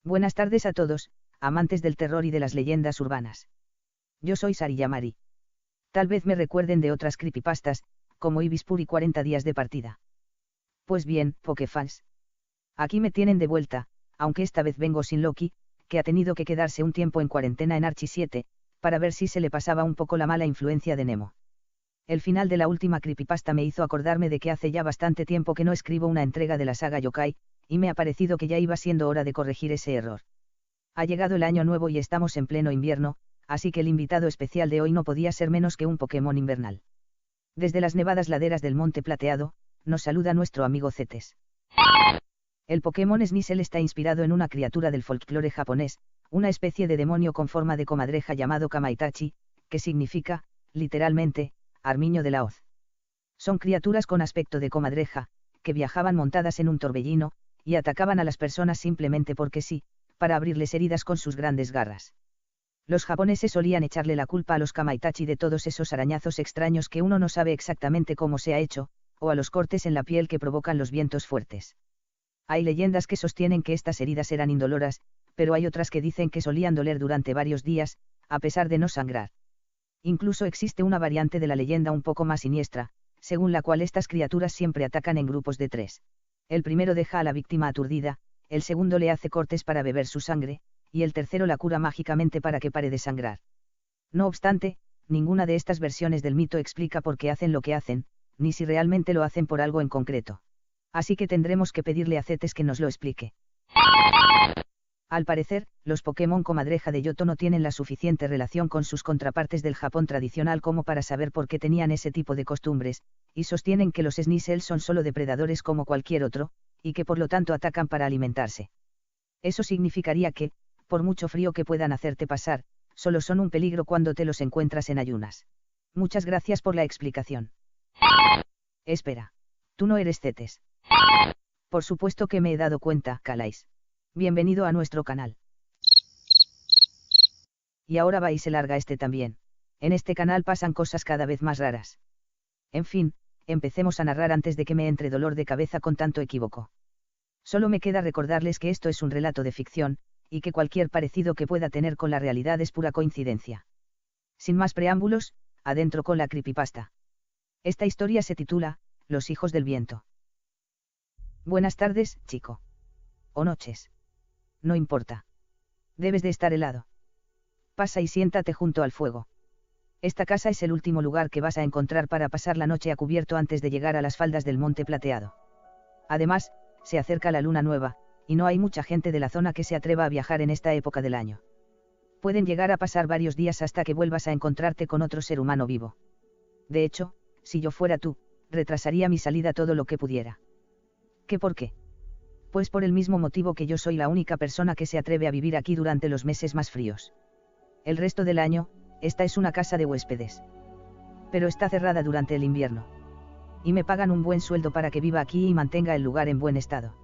Buenas tardes a todos, amantes del terror y de las leyendas urbanas. Yo soy Sariyamari. Tal vez me recuerden de otras creepypastas, como Ibispur y 40 días de partida. Pues bien, Pokefans. Aquí me tienen de vuelta, aunque esta vez vengo sin Loki, que ha tenido que quedarse un tiempo en cuarentena en Archie 7, para ver si se le pasaba un poco la mala influencia de Nemo. El final de la última creepypasta me hizo acordarme de que hace ya bastante tiempo que no escribo una entrega de la saga Yokai, y me ha parecido que ya iba siendo hora de corregir ese error. Ha llegado el año nuevo y estamos en pleno invierno, así que el invitado especial de hoy no podía ser menos que un Pokémon invernal. Desde las nevadas laderas del Monte Plateado, nos saluda nuestro amigo Cetes. El Pokémon Sneasel está inspirado en una criatura del folclore japonés, una especie de demonio con forma de comadreja llamado Kamaitachi, que significa, literalmente, armiño de la hoz. Son criaturas con aspecto de comadreja, que viajaban montadas en un torbellino, y atacaban a las personas simplemente porque sí, para abrirles heridas con sus grandes garras. Los japoneses solían echarle la culpa a los Kamaitachi de todos esos arañazos extraños que uno no sabe exactamente cómo se ha hecho, o a los cortes en la piel que provocan los vientos fuertes. Hay leyendas que sostienen que estas heridas eran indoloras, pero hay otras que dicen que solían doler durante varios días, a pesar de no sangrar. Incluso existe una variante de la leyenda un poco más siniestra, según la cual estas criaturas siempre atacan en grupos de 3. El primero deja a la víctima aturdida, el segundo le hace cortes para beber su sangre, y el tercero la cura mágicamente para que pare de sangrar. No obstante, ninguna de estas versiones del mito explica por qué hacen lo que hacen, ni si realmente lo hacen por algo en concreto. Así que tendremos que pedirle a Cetes que nos lo explique. Al parecer, los Pokémon comadreja de Johto no tienen la suficiente relación con sus contrapartes del Japón tradicional como para saber por qué tenían ese tipo de costumbres, y sostienen que los Sneasel son solo depredadores como cualquier otro, y que por lo tanto atacan para alimentarse. Eso significaría que, por mucho frío que puedan hacerte pasar, solo son un peligro cuando te los encuentras en ayunas. Muchas gracias por la explicación. Espera. Tú no eres Cetes. Por supuesto que me he dado cuenta, Calais. Bienvenido a nuestro canal. Y ahora va y se larga este también. En este canal pasan cosas cada vez más raras. En fin, empecemos a narrar antes de que me entre dolor de cabeza con tanto equívoco. Solo me queda recordarles que esto es un relato de ficción, y que cualquier parecido que pueda tener con la realidad es pura coincidencia. Sin más preámbulos, adentro con la creepypasta. Esta historia se titula, Los hijos del viento. Buenas tardes, chico. O noches. No importa. Debes de estar helado. Pasa y siéntate junto al fuego. Esta casa es el último lugar que vas a encontrar para pasar la noche a cubierto antes de llegar a las faldas del Monte Plateado. Además, se acerca la luna nueva, y no hay mucha gente de la zona que se atreva a viajar en esta época del año. Pueden llegar a pasar varios días hasta que vuelvas a encontrarte con otro ser humano vivo. De hecho, si yo fuera tú, retrasaría mi salida todo lo que pudiera. ¿Qué por qué? Pues por el mismo motivo que yo soy la única persona que se atreve a vivir aquí durante los meses más fríos. El resto del año, esta es una casa de huéspedes. Pero está cerrada durante el invierno. Y me pagan un buen sueldo para que viva aquí y mantenga el lugar en buen estado.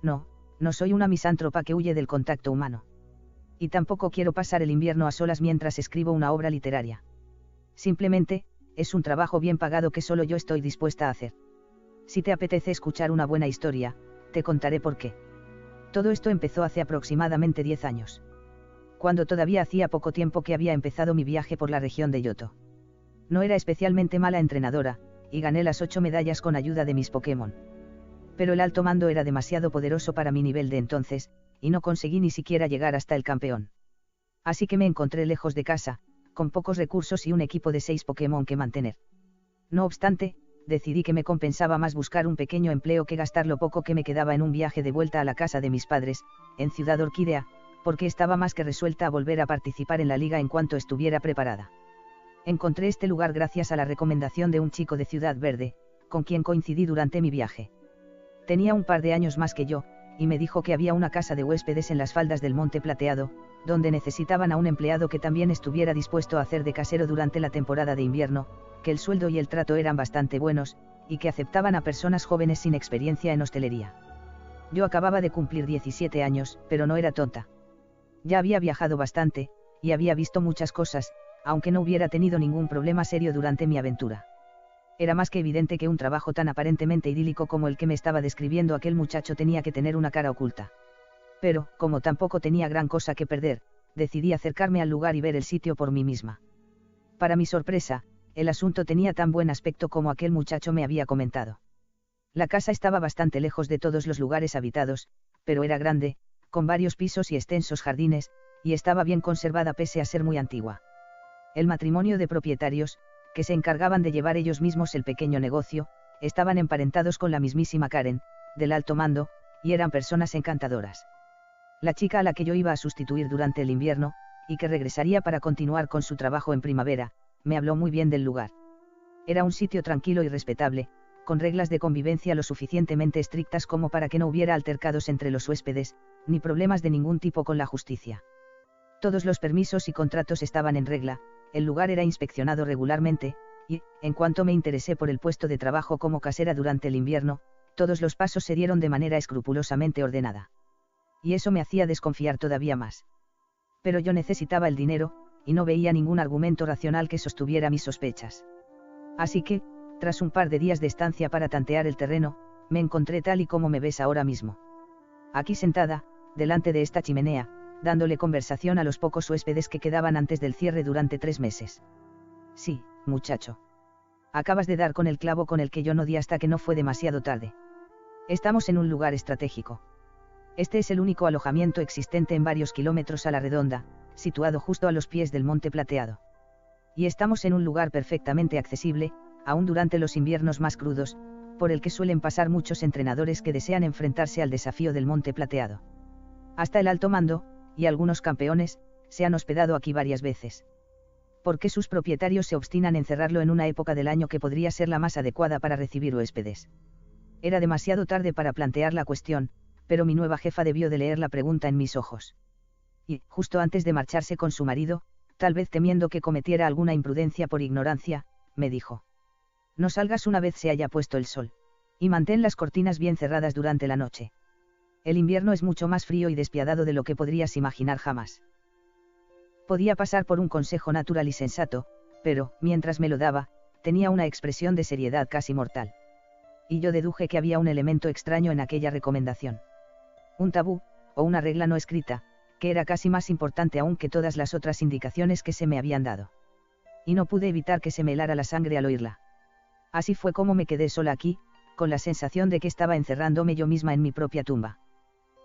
No, no soy una misántropa que huye del contacto humano. Y tampoco quiero pasar el invierno a solas mientras escribo una obra literaria. Simplemente, es un trabajo bien pagado que solo yo estoy dispuesta a hacer. Si te apetece escuchar una buena historia, te contaré por qué. Todo esto empezó hace aproximadamente 10 años. Cuando todavía hacía poco tiempo que había empezado mi viaje por la región de Johto. No era especialmente mala entrenadora, y gané las 8 medallas con ayuda de mis Pokémon. Pero el alto mando era demasiado poderoso para mi nivel de entonces, y no conseguí ni siquiera llegar hasta el campeón. Así que me encontré lejos de casa, con pocos recursos y un equipo de 6 Pokémon que mantener. No obstante, decidí que me compensaba más buscar un pequeño empleo que gastar lo poco que me quedaba en un viaje de vuelta a la casa de mis padres, en Ciudad Orquídea, porque estaba más que resuelta a volver a participar en la liga en cuanto estuviera preparada. Encontré este lugar gracias a la recomendación de un chico de Ciudad Verde, con quien coincidí durante mi viaje. Tenía un par de años más que yo, y me dijo que había una casa de huéspedes en las faldas del Monte Plateado, donde necesitaban a un empleado que también estuviera dispuesto a hacer de casero durante la temporada de invierno, que el sueldo y el trato eran bastante buenos, y que aceptaban a personas jóvenes sin experiencia en hostelería. Yo acababa de cumplir 17 años, pero no era tonta. Ya había viajado bastante, y había visto muchas cosas, aunque no hubiera tenido ningún problema serio durante mi aventura. Era más que evidente que un trabajo tan aparentemente idílico como el que me estaba describiendo aquel muchacho tenía que tener una cara oculta. Pero, como tampoco tenía gran cosa que perder, decidí acercarme al lugar y ver el sitio por mí misma. Para mi sorpresa, el asunto tenía tan buen aspecto como aquel muchacho me había comentado. La casa estaba bastante lejos de todos los lugares habitados, pero era grande, con varios pisos y extensos jardines, y estaba bien conservada pese a ser muy antigua. El matrimonio de propietarios, que se encargaban de llevar ellos mismos el pequeño negocio, estaban emparentados con la mismísima Karen, del alto mando, y eran personas encantadoras. La chica a la que yo iba a sustituir durante el invierno, y que regresaría para continuar con su trabajo en primavera, me habló muy bien del lugar. Era un sitio tranquilo y respetable, con reglas de convivencia lo suficientemente estrictas como para que no hubiera altercados entre los huéspedes, ni problemas de ningún tipo con la justicia. Todos los permisos y contratos estaban en regla, el lugar era inspeccionado regularmente, y, en cuanto me interesé por el puesto de trabajo como casera durante el invierno, todos los pasos se dieron de manera escrupulosamente ordenada. Y eso me hacía desconfiar todavía más. Pero yo necesitaba el dinero, y no veía ningún argumento racional que sostuviera mis sospechas. Así que, tras un par de días de estancia para tantear el terreno, me encontré tal y como me ves ahora mismo. Aquí sentada, delante de esta chimenea, dándole conversación a los pocos huéspedes que quedaban antes del cierre durante 3 meses. Sí, muchacho. Acabas de dar con el clavo con el que yo no di hasta que no fue demasiado tarde. Estamos en un lugar estratégico. Este es el único alojamiento existente en varios kilómetros a la redonda, situado justo a los pies del Monte Plateado. Y estamos en un lugar perfectamente accesible, aún durante los inviernos más crudos, por el que suelen pasar muchos entrenadores que desean enfrentarse al desafío del Monte Plateado. Hasta el alto mando, y algunos campeones, se han hospedado aquí varias veces. ¿Por qué sus propietarios se obstinan en cerrarlo en una época del año que podría ser la más adecuada para recibir huéspedes? Era demasiado tarde para plantear la cuestión, pero mi nueva jefa debió de leer la pregunta en mis ojos. Y, justo antes de marcharse con su marido, tal vez temiendo que cometiera alguna imprudencia por ignorancia, me dijo: no salgas una vez se haya puesto el sol. Y mantén las cortinas bien cerradas durante la noche. El invierno es mucho más frío y despiadado de lo que podrías imaginar jamás. Podía pasar por un consejo natural y sensato, pero, mientras me lo daba, tenía una expresión de seriedad casi mortal. Y yo deduje que había un elemento extraño en aquella recomendación. Un tabú, o una regla no escrita, que era casi más importante aún que todas las otras indicaciones que se me habían dado. Y no pude evitar que se me helara la sangre al oírla. Así fue como me quedé sola aquí, con la sensación de que estaba encerrándome yo misma en mi propia tumba.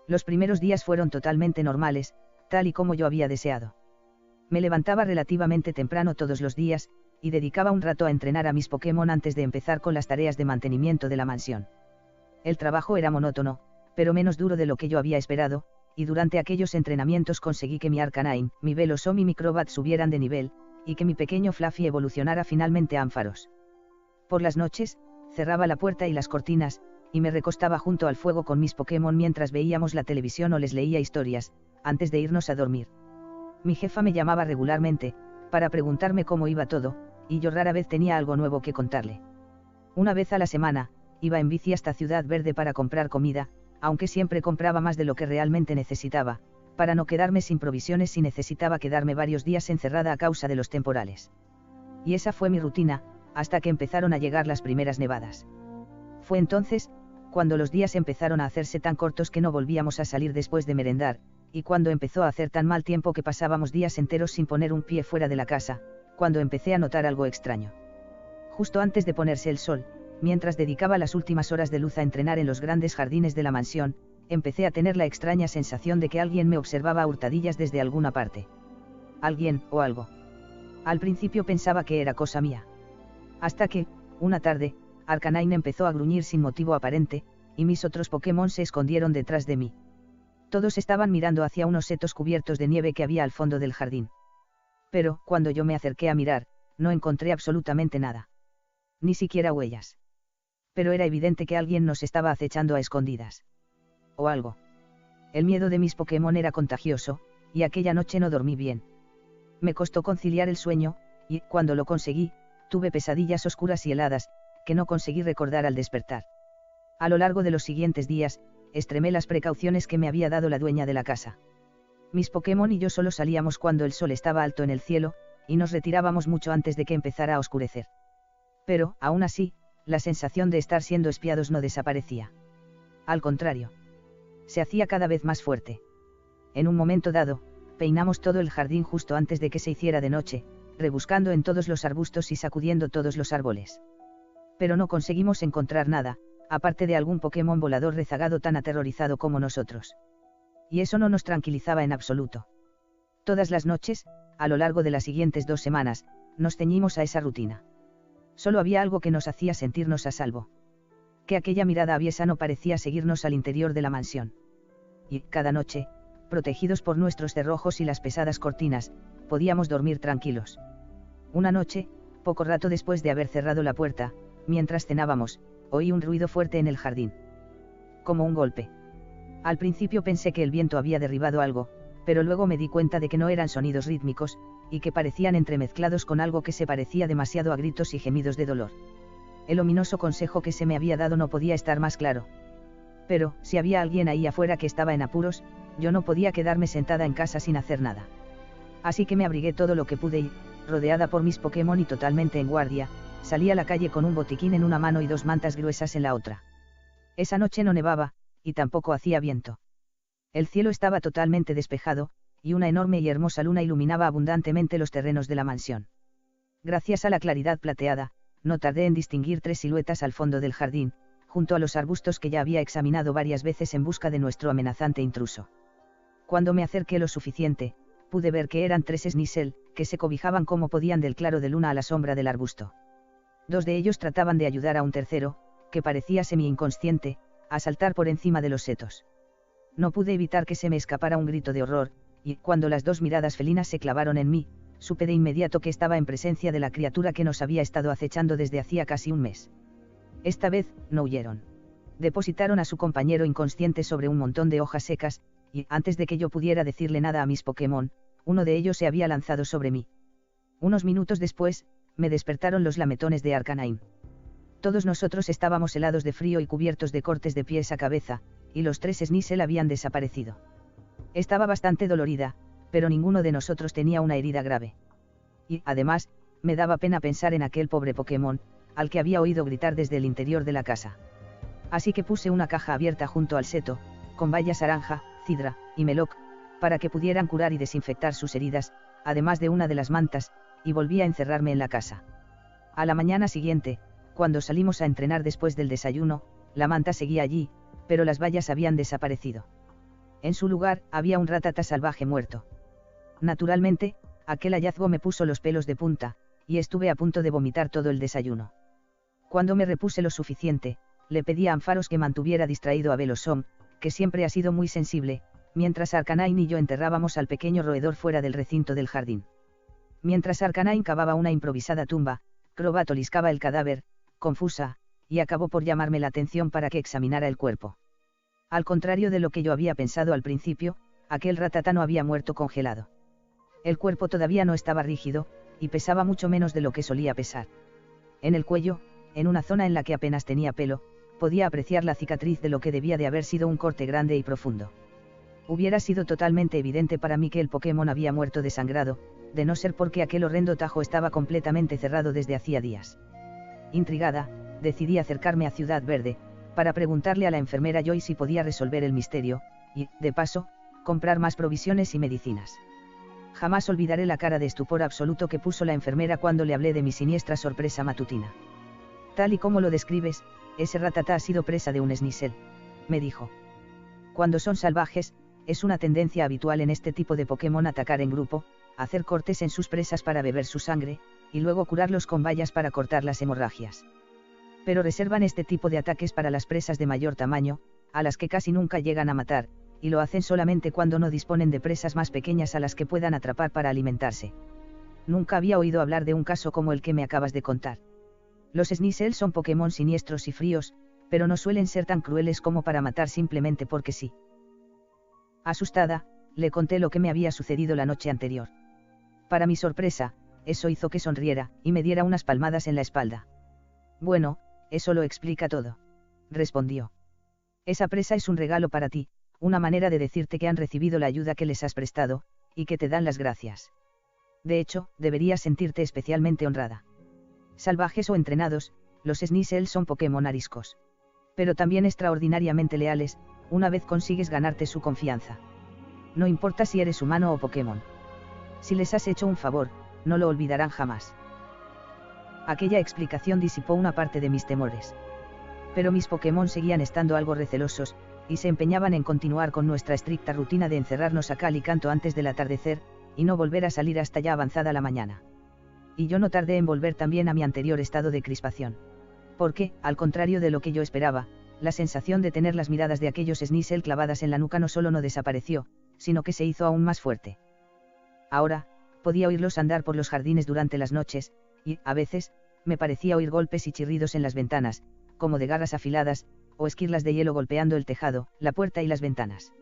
Los primeros días fueron totalmente normales, tal y como yo había deseado. Me levantaba relativamente temprano todos los días, y dedicaba un rato a entrenar a mis Pokémon antes de empezar con las tareas de mantenimiento de la mansión. El trabajo era monótono, pero menos duro de lo que yo había esperado, y durante aquellos entrenamientos conseguí que mi Arcanine, mi Velosom y mi Crobat subieran de nivel, y que mi pequeño Fluffy evolucionara finalmente a Ampharos. Por las noches, cerraba la puerta y las cortinas, y me recostaba junto al fuego con mis Pokémon mientras veíamos la televisión o les leía historias, antes de irnos a dormir. Mi jefa me llamaba regularmente, para preguntarme cómo iba todo, y yo rara vez tenía algo nuevo que contarle. Una vez a la semana, iba en bici hasta Ciudad Verde para comprar comida, aunque siempre compraba más de lo que realmente necesitaba, para no quedarme sin provisiones si necesitaba quedarme varios días encerrada a causa de los temporales. Y esa fue mi rutina, hasta que empezaron a llegar las primeras nevadas. Fue entonces, cuando los días empezaron a hacerse tan cortos que no volvíamos a salir después de merendar, y cuando empezó a hacer tan mal tiempo que pasábamos días enteros sin poner un pie fuera de la casa, cuando empecé a notar algo extraño. Justo antes de ponerse el sol, mientras dedicaba las últimas horas de luz a entrenar en los grandes jardines de la mansión, empecé a tener la extraña sensación de que alguien me observaba a hurtadillas desde alguna parte. Alguien, o algo. Al principio pensaba que era cosa mía. Hasta que, una tarde, Arcanine empezó a gruñir sin motivo aparente, y mis otros Pokémon se escondieron detrás de mí. Todos estaban mirando hacia unos setos cubiertos de nieve que había al fondo del jardín. Pero, cuando yo me acerqué a mirar, no encontré absolutamente nada. Ni siquiera huellas. Pero era evidente que alguien nos estaba acechando a escondidas. O algo. El miedo de mis Pokémon era contagioso, y aquella noche no dormí bien. Me costó conciliar el sueño, y, cuando lo conseguí, tuve pesadillas oscuras y heladas, que no conseguí recordar al despertar. A lo largo de los siguientes días, extremé las precauciones que me había dado la dueña de la casa. Mis Pokémon y yo solo salíamos cuando el sol estaba alto en el cielo, y nos retirábamos mucho antes de que empezara a oscurecer. Pero, aún así, la sensación de estar siendo espiados no desaparecía. Al contrario. Se hacía cada vez más fuerte. En un momento dado, peinamos todo el jardín justo antes de que se hiciera de noche, rebuscando en todos los arbustos y sacudiendo todos los árboles. Pero no conseguimos encontrar nada, aparte de algún Pokémon volador rezagado tan aterrorizado como nosotros. Y eso no nos tranquilizaba en absoluto. Todas las noches, a lo largo de las siguientes 2 semanas, nos ceñimos a esa rutina. Solo había algo que nos hacía sentirnos a salvo. Que aquella mirada aviesa no parecía seguirnos al interior de la mansión. Y, cada noche, protegidos por nuestros cerrojos y las pesadas cortinas, podíamos dormir tranquilos. Una noche, poco rato después de haber cerrado la puerta, mientras cenábamos, oí un ruido fuerte en el jardín. Como un golpe. Al principio pensé que el viento había derribado algo, pero luego me di cuenta de que no eran sonidos rítmicos, y que parecían entremezclados con algo que se parecía demasiado a gritos y gemidos de dolor. El ominoso consejo que se me había dado no podía estar más claro. Pero, si había alguien ahí afuera que estaba en apuros, yo no podía quedarme sentada en casa sin hacer nada. Así que me abrigué todo lo que pude y, rodeada por mis Pokémon y totalmente en guardia, salí a la calle con un botiquín en una mano y 2 mantas gruesas en la otra. Esa noche no nevaba, y tampoco hacía viento. El cielo estaba totalmente despejado, y una enorme y hermosa luna iluminaba abundantemente los terrenos de la mansión. Gracias a la claridad plateada, no tardé en distinguir 3 siluetas al fondo del jardín, junto a los arbustos que ya había examinado varias veces en busca de nuestro amenazante intruso. Cuando me acerqué lo suficiente, pude ver que eran 3 Sneasel, que se cobijaban como podían del claro de luna a la sombra del arbusto. 2 de ellos trataban de ayudar a un tercero, que parecía semi-inconsciente, a saltar por encima de los setos. No pude evitar que se me escapara un grito de horror, y, cuando las 2 miradas felinas se clavaron en mí, supe de inmediato que estaba en presencia de la criatura que nos había estado acechando desde hacía casi un mes. Esta vez, no huyeron. Depositaron a su compañero inconsciente sobre un montón de hojas secas, y, antes de que yo pudiera decirle nada a mis Pokémon, uno de ellos se había lanzado sobre mí. Unos minutos después, me despertaron los lametones de Arcanine. Todos nosotros estábamos helados de frío y cubiertos de cortes de pies a cabeza, y los 3 Sneasel habían desaparecido. Estaba bastante dolorida, pero ninguno de nosotros tenía una herida grave. Y, además, me daba pena pensar en aquel pobre Pokémon, al que había oído gritar desde el interior de la casa. Así que puse una caja abierta junto al seto, con bayas naranja, cidra y meloc, para que pudieran curar y desinfectar sus heridas, además de una de las mantas, y volví a encerrarme en la casa. A la mañana siguiente, cuando salimos a entrenar después del desayuno, la manta seguía allí, pero las bayas habían desaparecido. En su lugar, había un ratata salvaje muerto. Naturalmente, aquel hallazgo me puso los pelos de punta, y estuve a punto de vomitar todo el desayuno. Cuando me repuse lo suficiente, le pedí a Ampharos que mantuviera distraído a Velosom, que siempre ha sido muy sensible, mientras Arcanine y yo enterrábamos al pequeño roedor fuera del recinto del jardín. Mientras Arcanine cavaba una improvisada tumba, Crobat oliscaba el cadáver, confusa, y acabó por llamarme la atención para que examinara el cuerpo. Al contrario de lo que yo había pensado al principio, aquel ratata no había muerto congelado. El cuerpo todavía no estaba rígido, y pesaba mucho menos de lo que solía pesar. En el cuello, en una zona en la que apenas tenía pelo, podía apreciar la cicatriz de lo que debía de haber sido un corte grande y profundo. Hubiera sido totalmente evidente para mí que el Pokémon había muerto desangrado, de no ser porque aquel horrendo tajo estaba completamente cerrado desde hacía días. Intrigada, decidí acercarme a Ciudad Verde, para preguntarle a la enfermera Joy si podía resolver el misterio, y, de paso, comprar más provisiones y medicinas. Jamás olvidaré la cara de estupor absoluto que puso la enfermera cuando le hablé de mi siniestra sorpresa matutina. Tal y como lo describes, ese ratata ha sido presa de un Sneasel, me dijo. Cuando son salvajes, es una tendencia habitual en este tipo de Pokémon atacar en grupo, hacer cortes en sus presas para beber su sangre, y luego curarlos con bayas para cortar las hemorragias. Pero reservan este tipo de ataques para las presas de mayor tamaño, a las que casi nunca llegan a matar, y lo hacen solamente cuando no disponen de presas más pequeñas a las que puedan atrapar para alimentarse. Nunca había oído hablar de un caso como el que me acabas de contar. Los Sneasel son Pokémon siniestros y fríos, pero no suelen ser tan crueles como para matar simplemente porque sí. Asustada, le conté lo que me había sucedido la noche anterior. Para mi sorpresa, eso hizo que sonriera, y me diera unas palmadas en la espalda. Bueno, eso lo explica todo, respondió. Esa presa es un regalo para ti, una manera de decirte que han recibido la ayuda que les has prestado, y que te dan las gracias. De hecho, deberías sentirte especialmente honrada. Salvajes o entrenados, los Sneasel son Pokémon ariscos. Pero también extraordinariamente leales, una vez consigues ganarte su confianza. No importa si eres humano o Pokémon. Si les has hecho un favor, no lo olvidarán jamás. Aquella explicación disipó una parte de mis temores. Pero mis Pokémon seguían estando algo recelosos, y se empeñaban en continuar con nuestra estricta rutina de encerrarnos a cal y canto antes del atardecer, y no volver a salir hasta ya avanzada la mañana. Y yo no tardé en volver también a mi anterior estado de crispación. Porque, al contrario de lo que yo esperaba, la sensación de tener las miradas de aquellos Sneasel clavadas en la nuca no solo no desapareció, sino que se hizo aún más fuerte. Ahora, podía oírlos andar por los jardines durante las noches, y, a veces, me parecía oír golpes y chirridos en las ventanas, como de garras afiladas, o esquirlas de hielo golpeando el tejado, la puerta y las ventanas.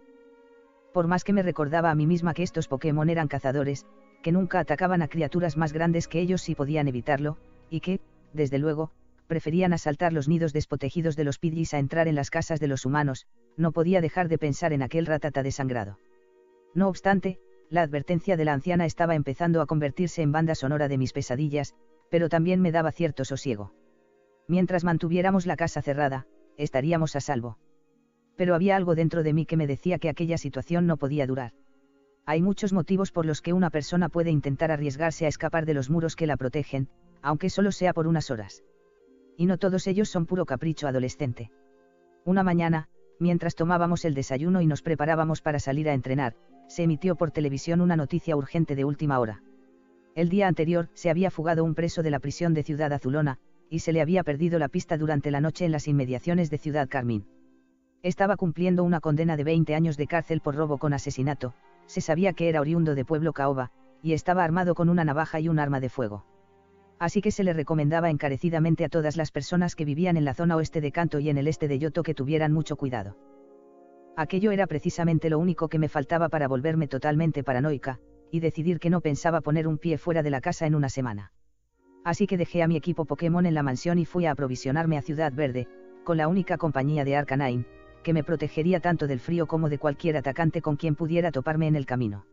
Por más que me recordaba a mí misma que estos Pokémon eran cazadores, que nunca atacaban a criaturas más grandes que ellos si podían evitarlo, y que, desde luego, preferían asaltar los nidos desprotegidos de los Pidgeys a entrar en las casas de los humanos, no podía dejar de pensar en aquel Rattata desangrado. No obstante, la advertencia de la anciana estaba empezando a convertirse en banda sonora de mis pesadillas, pero también me daba cierto sosiego. Mientras mantuviéramos la casa cerrada, estaríamos a salvo. Pero había algo dentro de mí que me decía que aquella situación no podía durar. Hay muchos motivos por los que una persona puede intentar arriesgarse a escapar de los muros que la protegen, aunque solo sea por unas horas. Y no todos ellos son puro capricho adolescente. Una mañana, mientras tomábamos el desayuno y nos preparábamos para salir a entrenar, se emitió por televisión una noticia urgente de última hora. El día anterior se había fugado un preso de la prisión de Ciudad Azulona, y se le había perdido la pista durante la noche en las inmediaciones de Ciudad Carmín. Estaba cumpliendo una condena de 20 años de cárcel por robo con asesinato, se sabía que era oriundo de Pueblo Caoba, y estaba armado con una navaja y un arma de fuego. Así que se le recomendaba encarecidamente a todas las personas que vivían en la zona oeste de Kanto y en el este de Yoto que tuvieran mucho cuidado. Aquello era precisamente lo único que me faltaba para volverme totalmente paranoica, y decidir que no pensaba poner un pie fuera de la casa en una semana. Así que dejé a mi equipo Pokémon en la mansión y fui a aprovisionarme a Ciudad Verde, con la única compañía de Arcanine, que me protegería tanto del frío como de cualquier atacante con quien pudiera toparme en el camino.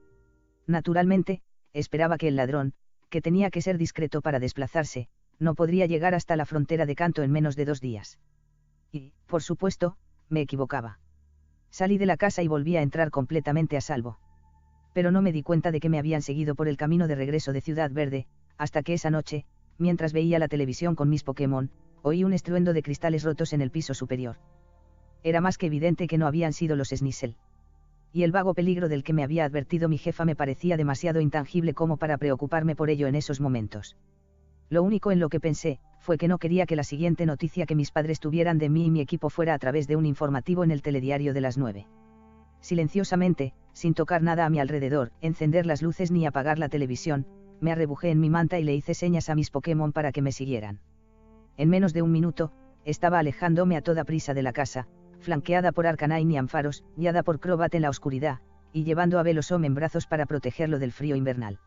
Naturalmente, esperaba que el ladrón, que tenía que ser discreto para desplazarse, no podría llegar hasta la frontera de Kanto en menos de 2 días. Y, por supuesto, me equivocaba. Salí de la casa y volví a entrar completamente a salvo. Pero no me di cuenta de que me habían seguido por el camino de regreso de Ciudad Verde, hasta que esa noche, mientras veía la televisión con mis Pokémon, oí un estruendo de cristales rotos en el piso superior. Era más que evidente que no habían sido los Sneasel. Y el vago peligro del que me había advertido mi jefa me parecía demasiado intangible como para preocuparme por ello en esos momentos. Lo único en lo que pensé, fue que no quería que la siguiente noticia que mis padres tuvieran de mí y mi equipo fuera a través de un informativo en el telediario de las 9. Silenciosamente, sin tocar nada a mi alrededor, encender las luces ni apagar la televisión, me arrebujé en mi manta y le hice señas a mis Pokémon para que me siguieran. En menos de un minuto, estaba alejándome a toda prisa de la casa, flanqueada por Arcanine y Ampharos, guiada por Crobat en la oscuridad, y llevando a Velosom en brazos para protegerlo del frío invernal.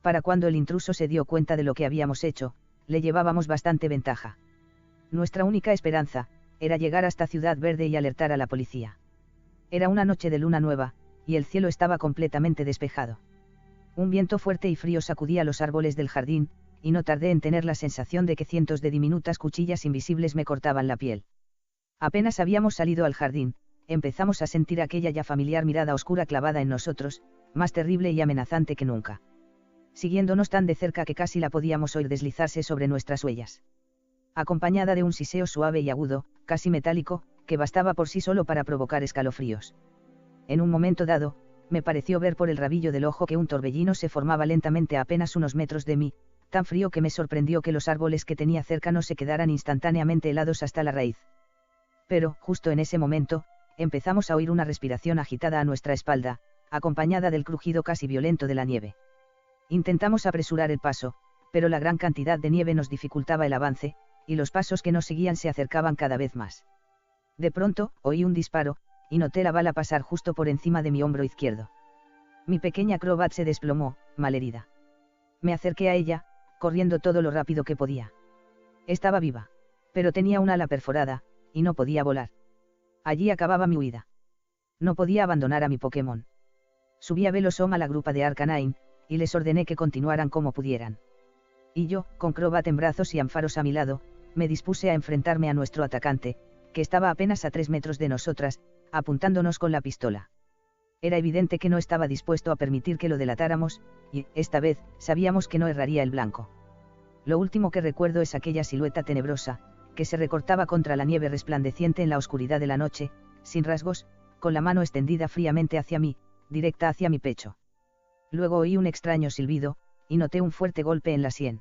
Para cuando el intruso se dio cuenta de lo que habíamos hecho, le llevábamos bastante ventaja. Nuestra única esperanza, era llegar hasta Ciudad Verde y alertar a la policía. Era una noche de luna nueva, y el cielo estaba completamente despejado. Un viento fuerte y frío sacudía los árboles del jardín, y no tardé en tener la sensación de que cientos de diminutas cuchillas invisibles me cortaban la piel. Apenas habíamos salido al jardín, empezamos a sentir aquella ya familiar mirada oscura clavada en nosotros, más terrible y amenazante que nunca. Siguiéndonos tan de cerca que casi la podíamos oír deslizarse sobre nuestras huellas. Acompañada de un siseo suave y agudo, casi metálico, que bastaba por sí solo para provocar escalofríos. En un momento dado, me pareció ver por el rabillo del ojo que un torbellino se formaba lentamente a apenas unos metros de mí, tan frío que me sorprendió que los árboles que tenía cerca no se quedaran instantáneamente helados hasta la raíz. Pero, justo en ese momento, empezamos a oír una respiración agitada a nuestra espalda, acompañada del crujido casi violento de la nieve. Intentamos apresurar el paso, pero la gran cantidad de nieve nos dificultaba el avance, y los pasos que nos seguían se acercaban cada vez más. De pronto, oí un disparo, y noté la bala pasar justo por encima de mi hombro izquierdo. Mi pequeña Crobat se desplomó, malherida. Me acerqué a ella, corriendo todo lo rápido que podía. Estaba viva, pero tenía un ala perforada, y no podía volar. Allí acababa mi huida. No podía abandonar a mi Pokémon. Subí a Velosom a la grupa de Arcanine, y les ordené que continuaran como pudieran. Y yo, con Crobat en brazos y Ampharos a mi lado, me dispuse a enfrentarme a nuestro atacante, que estaba apenas a 3 metros de nosotras, apuntándonos con la pistola. Era evidente que no estaba dispuesto a permitir que lo delatáramos, y, esta vez, sabíamos que no erraría el blanco. Lo último que recuerdo es aquella silueta tenebrosa, que se recortaba contra la nieve resplandeciente en la oscuridad de la noche, sin rasgos, con la mano extendida fríamente hacia mí, directa hacia mi pecho. Luego oí un extraño silbido, y noté un fuerte golpe en la sien.